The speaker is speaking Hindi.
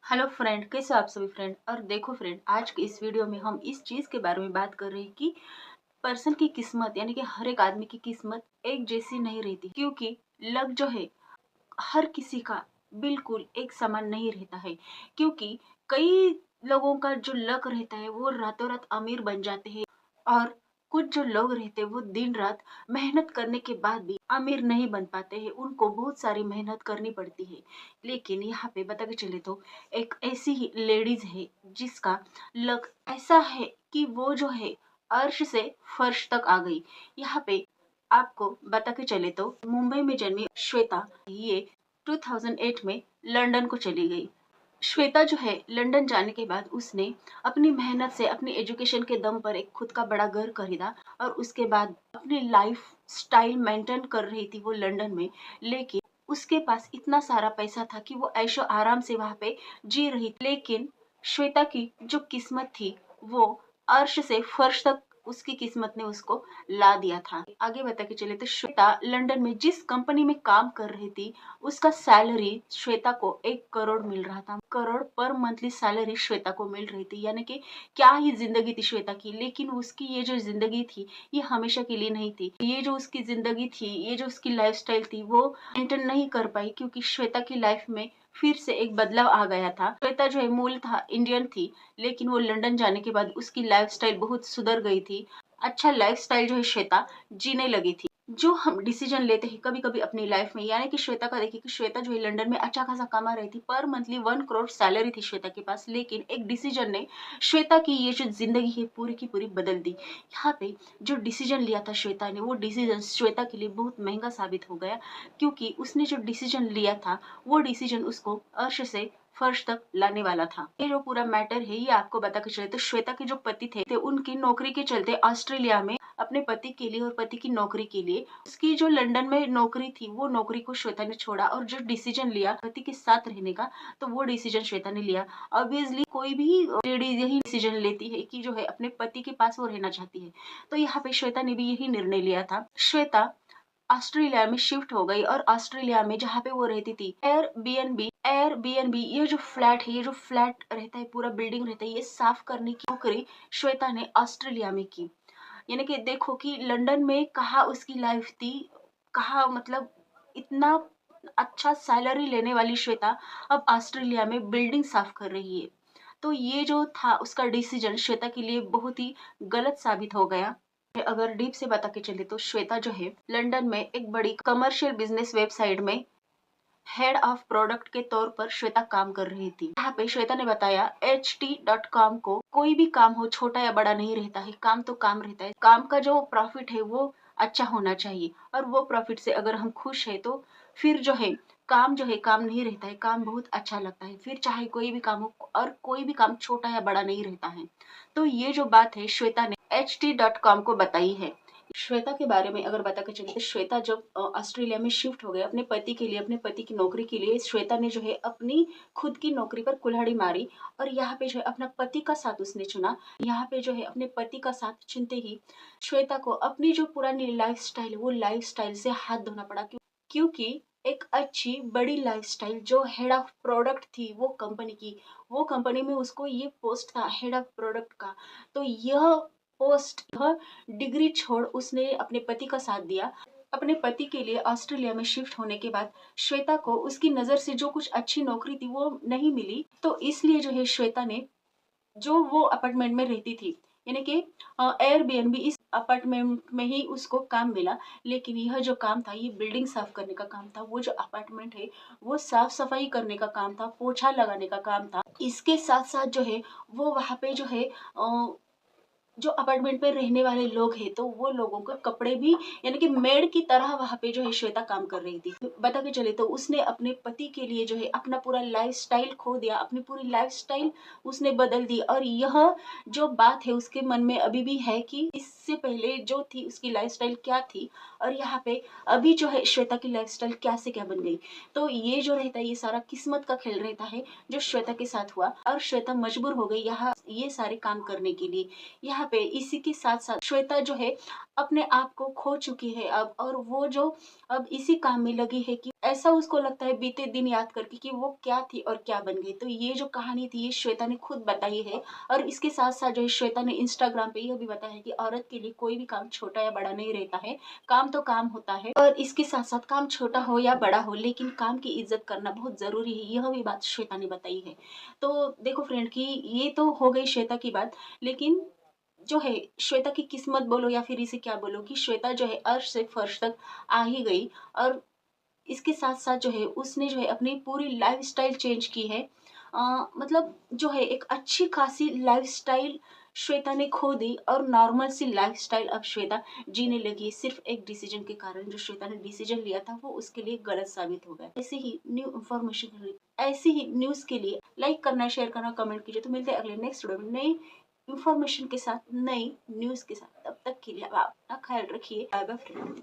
हेलो फ्रेंड, कैसे हो आप सभी फ्रेंड। और देखो फ्रेंड, आज की इस वीडियो में हम इस चीज़ के बारे में बात कर रहे हैं कि पर्सन की किस्मत यानी कि हर एक आदमी की किस्मत एक जैसी नहीं रहती, क्योंकि लक जो है हर किसी का बिल्कुल एक समान नहीं रहता है। क्योंकि कई लोगों का जो लक रहता है वो रातों रात अमीर बन जाते हैं, और कुछ जो लोग रहते हैं वो दिन रात मेहनत करने के बाद भी अमीर नहीं बन पाते हैं, उनको बहुत सारी मेहनत करनी पड़ती है। लेकिन यहाँ पे बता के चले तो एक ऐसी ही लेडीज है जिसका लक ऐसा है कि वो जो है अर्श से फर्श तक आ गई। यहाँ पे आपको बता के चले तो मुंबई में जन्मी श्वेता, ये 2008 में लंदन को चली गई। श्वेता जो है लंदन जाने के बाद उसने अपनी मेहनत से अपनी एजुकेशन के दम पर एक खुद का बड़ा घर खरीदा, और उसके बाद अपनी लाइफ स्टाइल मेंटेन कर रही थी वो लंदन में। लेकिन उसके पास इतना सारा पैसा था कि वो ऐशो आराम से वहां पे जी रही थी। लेकिन श्वेता की जो किस्मत थी वो अर्श से फर्श तक उसकी किस्मत ने उसको ला दिया था। आगे बता के चले तो श्वेता लंदन में जिस कंपनी में काम कर रही थी उसका सैलरी श्वेता को 1 करोड़ मिल रहा था। करोड़ पर मंथली सैलरी श्वेता को मिल रही थी, यानी कि क्या ही जिंदगी थी श्वेता की। लेकिन उसकी ये जो जिंदगी थी ये हमेशा के लिए नहीं थी। ये जो उसकी जिंदगी थी, ये जो उसकी लाइफस्टाइल थी वो मेंटेन नहीं कर पाई, क्योंकि श्वेता की लाइफ में फिर से एक बदलाव आ गया था। श्वेता जो है मूल था इंडियन थी, लेकिन वो लंदन जाने के बाद उसकी लाइफस्टाइल बहुत सुधर गई थी। अच्छा लाइफस्टाइल जो है श्वेता जीने लगी थी। जो हम डिसीजन लेते हैं कभी कभी अपनी लाइफ में, यानी कि श्वेता का देखिए कि श्वेता जो है लंदन में अच्छा खासा कमा रही थी, पर मंथली 1 करोड़ सैलरी थी श्वेता के पास। लेकिन एक डिसीजन ने श्वेता की ये जो जिंदगी है पूरी की पूरी बदल दी। यहाँ पे जो डिसीजन लिया था श्वेता ने, वो डिसीजन श्वेता के लिए बहुत महंगा साबित हो गया, क्योंकि उसने जो डिसीजन लिया था वो डिसीजन उसको अर्श से फर्श तक लाने वाला था। ये जो पूरा मैटर है ये आपको बता के चले तो श्वेता के जो पति थे उनकी नौकरी के चलते ऑस्ट्रेलिया में अपने पति के लिए और पति की नौकरी के लिए उसकी जो लंदन में नौकरी थी वो नौकरी को श्वेता ने छोड़ा, और जो डिसीजन लिया पति के साथ रहने का तो वो डिसीजन श्वेता ने लिया। ऑब्वियसली कोई भी लेडीज यही डिसीजन लेती है कि जो है अपने पति के पास वो रहना चाहती है, तो यहाँ पे श्वेता ने भी यही निर्णय लिया था। श्वेता ऑस्ट्रेलिया में शिफ्ट हो गई, और ऑस्ट्रेलिया में जहाँ पे वो रहती थी एयर बी एन बी ये जो फ्लैट है, ये जो फ्लैट रहता है, पूरा बिल्डिंग रहता है, ये साफ करने की नौकरी श्वेता ने ऑस्ट्रेलिया में की। यानी कि देखो कि लंदन में कहाँ उसकी लाइफ थी, कहाँ मतलब इतना अच्छा सैलरी लेने वाली श्वेता अब ऑस्ट्रेलिया में बिल्डिंग साफ कर रही है। तो ये जो था उसका डिसीजन श्वेता के लिए बहुत ही गलत साबित हो गया। अगर डीप से बता के चले तो श्वेता जो है लंदन में एक बड़ी कमर्शियल बिजनेस वेबसाइट में हेड ऑफ प्रोडक्ट के तौर पर श्वेता काम कर रही थी। यहाँ पे श्वेता ने बताया HT.com को कोई भी काम हो छोटा या बड़ा नहीं रहता है, काम तो काम रहता है। काम का जो प्रॉफिट है वो अच्छा होना चाहिए, और वो प्रॉफिट से अगर हम खुश है तो फिर जो है काम नहीं रहता है, काम बहुत अच्छा लगता है, फिर चाहे कोई भी काम हो, और कोई भी काम छोटा या बड़ा नहीं रहता है। तो ये जो बात है श्वेता ने HT.com को बताई है। श्वेता के बारे में अगर बता के चले तो श्वेता जब ऑस्ट्रेलिया में शिफ्ट हो गए अपने पति के लिए, अपने पति की नौकरी के लिए, श्वेता ने जो है अपनी खुद की नौकरी पर कुल्हाड़ी मारी, और यहाँ पे जो है अपना पति का साथ उसने चुना। यहाँ पे जो है अपने पति का साथ चुनते ही श्वेता को अपनी जो पुरानी लाइफस्टाइल है वो लाइफस्टाइल से हाथ धोना पड़ा, क्योंकि एक अच्छी बड़ी लाइफस्टाइल जो हेड ऑफ प्रोडक्ट थी वो कंपनी में उसको ये पोस्ट था हेड ऑफ प्रोडक्ट का। तो यह डिग्री छोड़ उसने अपने पति का साथ दिया। अपने पति के लिए ऑस्ट्रेलिया में शिफ्ट होने के बाद श्वेता को उसकी नजर से जो कुछ अच्छी नौकरी थी वो नहीं मिली, तो इसलिए जो है श्वेता ने जो वो अपार्टमेंट में रहती थी, यानी कि एयरबीएनबी, इस अपार्टमेंट में ही उसको काम मिला। लेकिन यह जो काम था ये बिल्डिंग साफ करने का काम था, वो जो अपार्टमेंट है वो साफ सफाई करने का काम था, पोछा लगाने का काम था। इसके साथ साथ जो है वो वहाँ पे जो है जो अपार्टमेंट में रहने वाले लोग हैं तो वो लोगों के कपड़े भी, यानी कि मेड की तरह वहां पे जो है श्वेता काम कर रही थी। बता के चले तो उसने अपने पति के लिए जो है अपना पूरा लाइफस्टाइल खो दिया, अपनी पूरी लाइफस्टाइल उसने बदल दी। और यह जो बात है उसके मन में अभी भी है कि इससे पहले जो थी उसकी लाइफस्टाइल क्या थी, और यहाँ पे अभी जो है श्वेता की लाइफस्टाइल क्या से क्या बन गई। तो ये जो रहता है ये सारा किस्मत का खेल रहता है जो श्वेता के साथ हुआ, और श्वेता मजबूर हो गई यहाँ ये सारे काम करने के लिए। यहाँ पे इसी के साथ साथ श्वेता जो है अपने आप को खो चुकी है अब, और वो जो अब इसी काम में लगी है कि ऐसा उसको लगता है बीते दिन याद करके कि वो क्या थी और क्या बन गई। तो ये जो कहानी थी ये श्वेता ने खुद बताई है। और इसके साथ साथ जो है श्वेता ने इंस्टाग्राम पे यह भी बताया है कि औरत के लिए कोई भी काम छोटा या बड़ा नहीं रहता है, काम तो काम होता है, और इसके साथ साथ काम छोटा हो या बड़ा हो लेकिन काम की इज्जत करना बहुत जरूरी है, यह भी बात श्वेता ने बताई है। तो देखो फ्रेंड कि ये तो हो गई श्वेता की बात, लेकिन जो है श्वेता की किस्मत बोलो या फिर इसे क्या बोलो कि श्वेता जो है अर्श से फर्श तक आ ही गई। और इसके साथ साथ जो है उसने जो है अपनी पूरी लाइफस्टाइल चेंज की है। मतलब जो है एक अच्छी खासी लाइफस्टाइल श्वेता ने खो दी और नॉर्मल सी लाइफस्टाइल अब श्वेता जीने लगी, सिर्फ एक डिसीजन के कारण। जो श्वेता ने डिसीजन लिया था वो उसके लिए गलत साबित हो गया। ऐसे ही न्यू इन्फॉर्मेशन के लिए, ऐसी ही न्यूज के लिए लाइक करना, शेयर करना, कमेंट कीजिए। तो मिलते हैं अगले नेक्स्ट वीडियो में नई इन्फॉर्मेशन के साथ, नई न्यूज के साथ। तब तक के लिए आप अपना ख्याल रखिए। Bye bye friend.